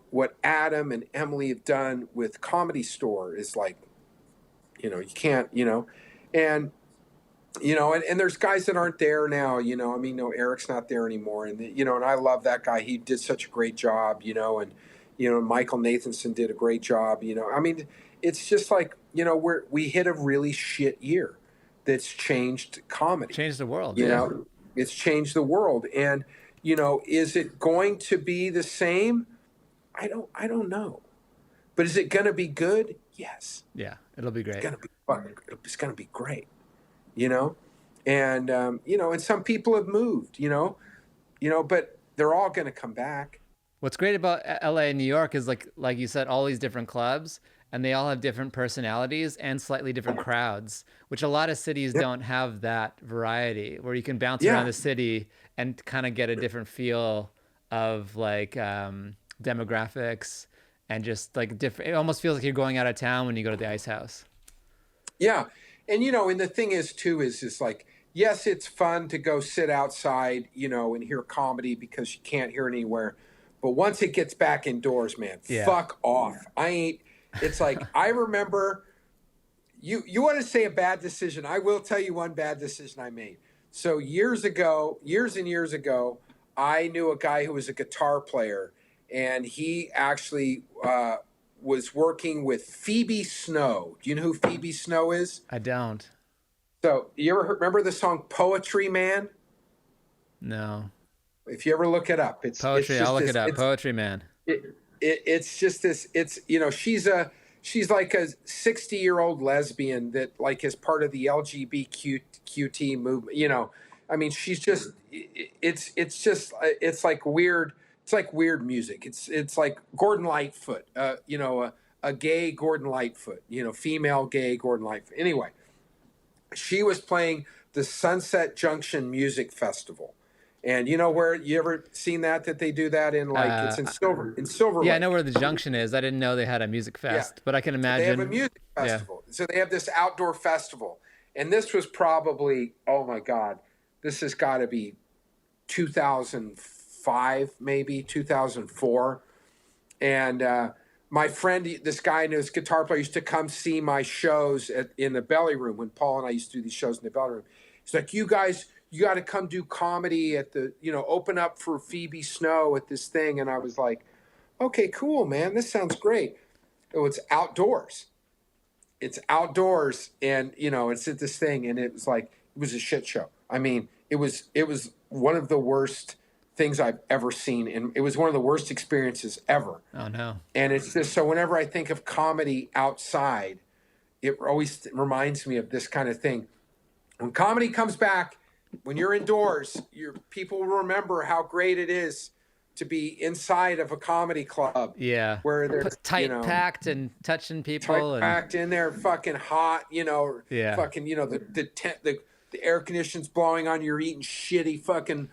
what Adam and Emily have done with Comedy Store is like, you can't, and and there's guys that aren't there now, I mean, no, Eric's not there anymore. And, and I love that guy. He did such a great job, and, Michael Nathanson did a great job, I mean, it's just like, we hit a really shit year that's changed comedy, Change the world. you Yeah. know, it's changed the world. And, is it going to be the same? I don't know. But is it going to be good? Yes. Yeah, it'll be It's great. going to be fucking, it's going to be great, you know? And, and some people have moved, but they're all going to come back. What's great about LA and New York is like you said, all these different clubs, and they all have different personalities and slightly different crowds, which a lot of cities Yeah. don't have that variety where you can bounce around Yeah. the city and kind of get a different feel of like demographics and just like different. It almost feels like you're going out of town when you go to the Ice House. Yeah. And, and the thing is, too, is like, yes, it's fun to go sit outside, and hear comedy because you can't hear it anywhere. But once it gets back indoors, man, Yeah. fuck off. I ain't, it's like, I remember, you want to say a bad decision. I will tell you one bad decision I made. So years and years ago, I knew a guy who was a guitar player, and he actually was working with Phoebe Snow. Do you know who Phoebe Snow is? I don't. So you ever remember the song Poetry Man? No. If you ever look it up, it's Poetry. just I'll look this. it up. Poetry Man. It's just this. It's she's like a 60-year-old lesbian that like is part of the LGBTQT movement. I mean, she's just it's like weird. It's like weird music. It's like Gordon Lightfoot. A gay Gordon Lightfoot. Female gay Gordon Lightfoot. Anyway, she was playing the Sunset Junction Music Festival. And where you ever seen that they do that in it's in Silver Yeah, I know Lake. where the Junction is. I didn't know they had a music Yeah. fest, but I can So they have a imagine. music Yeah. festival. So they have this outdoor festival. And this was probably, oh my God, this has got to be 2005, maybe 2004. And my friend, this guy and his guitar player used to come see my shows in the Belly Room when Paul and I used to do these shows in the Belly Room. He's like, you guys, you got to come do comedy at the, open up for Phoebe Snow at this thing. And I was like, okay, cool, man. This sounds great. Oh, it's outdoors. It's outdoors. And, it's at this thing. And it was a shit show. I mean, it was one of the worst things I've ever seen. And it was one of the worst experiences ever. Oh no. And it's just, so whenever I think of comedy outside, it always reminds me of this kind of thing. When comedy comes back, when you're indoors, people will remember how great it is to be inside of a comedy club. Yeah. Where they're tight packed and touching people. Tight packed in there, fucking hot, Yeah. fucking, the air conditioning's blowing on, you're eating shitty fucking,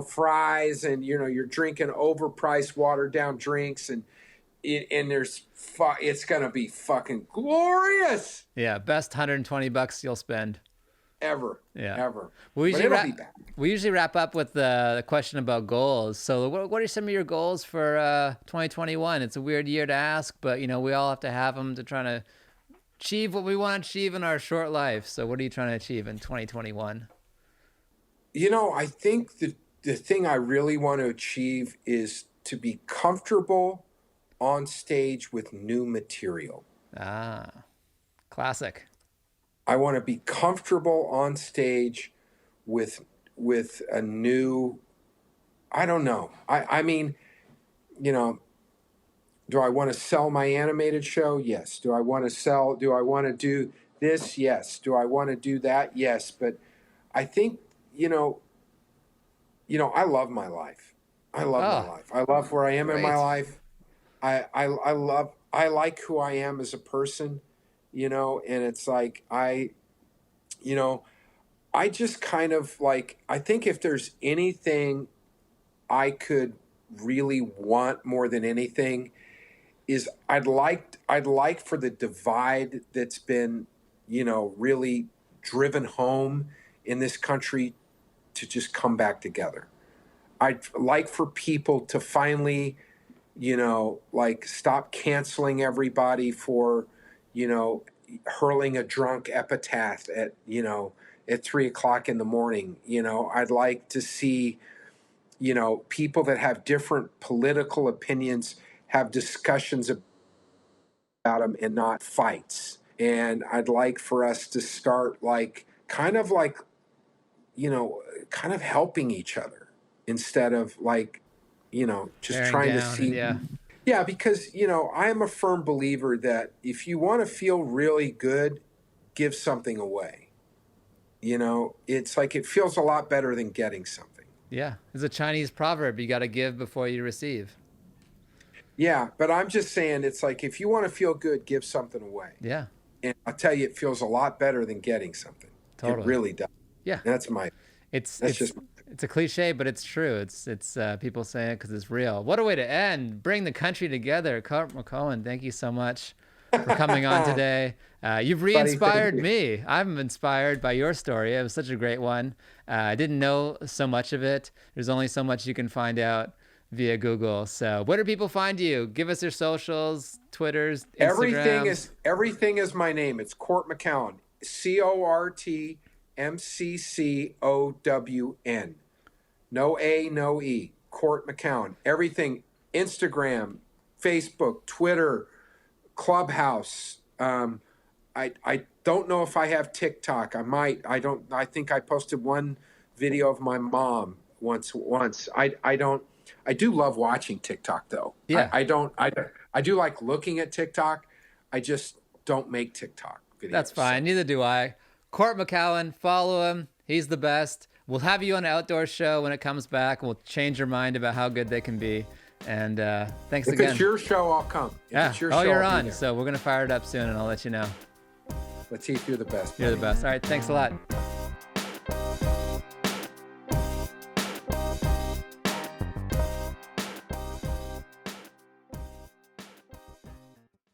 fries, and, you're drinking overpriced watered down drinks, and it's going to be fucking glorious. Yeah. Best $120 you'll spend. Ever. Yeah. Ever. We But it'll be back. usually wrap up with the question about goals. So what are some of your goals for 2021? It's a weird year to ask, but we all have to have them to try to achieve what we want to achieve in our short life. So what are you trying to achieve in 2021? I think the thing I really want to achieve is to be comfortable on stage with new material. Ah, classic. I want to be comfortable on stage with a new, I don't know. I mean, do I want to sell my animated show? Yes. Do I want to do this? Yes. Do I want to do that? Yes. But I think, I love my life. I love my life. I love where I am in my life. I like who I am as a person, and it's like, I just kind of like, I think if there's anything I could really want more than anything is I'd like for the divide that's been, really driven home in this country to just come back together. I'd like for people to finally, stop canceling everybody for, hurling a drunk epitaph at 3:00 in the morning. I'd like to see, people that have different political opinions have discussions about them and not fights. And I'd like for us to start kind of helping each other instead of just Bearing trying to down, see, yeah. Yeah, because, I am a firm believer that if you want to feel really good, give something away. It's like it feels a lot better than getting something. Yeah, it's a Chinese proverb. You got to give before you receive. Yeah, but I'm just saying it's like if you want to feel good, give something away. Yeah, And I'll tell you, it feels a lot better than getting something. It totally. really does. Yeah, That's my. it's That's it's just. it's a cliche, but it's true. It's people saying it because it's real. What a way to end! Bring the country together. Cort McCown, thank you so much for coming on today. You've Buddy, thank re-inspired you. me. I'm inspired by your story. It was such a great one. I didn't know so much of it. There's only so much you can find out via Google. So where do people find you? Give us your socials, Twitters, Instagrams. Everything is my name. It's Cort McCown. CortMcCown. No A, no E. Cort McCown. Everything. Instagram, Facebook, Twitter, Clubhouse. I don't know if I have TikTok. I might. I don't. I think I posted one video of my mom once. I don't. I do love watching TikTok though. Yeah, I don't. I do like looking at TikTok. I just don't make TikTok videos. that's fine. Neither do I. Cort McCown, follow him. He's the best. We'll have you on an outdoor show when it comes back. We'll change your mind about how good they can be. And thanks If again. it's your show, I'll come. If Yeah. it's your Oh, show, you're I'll be on. there. So we're going to fire it up soon and I'll let you know. Latif, you're the best. You're the buddy. best. All right. Thanks a lot.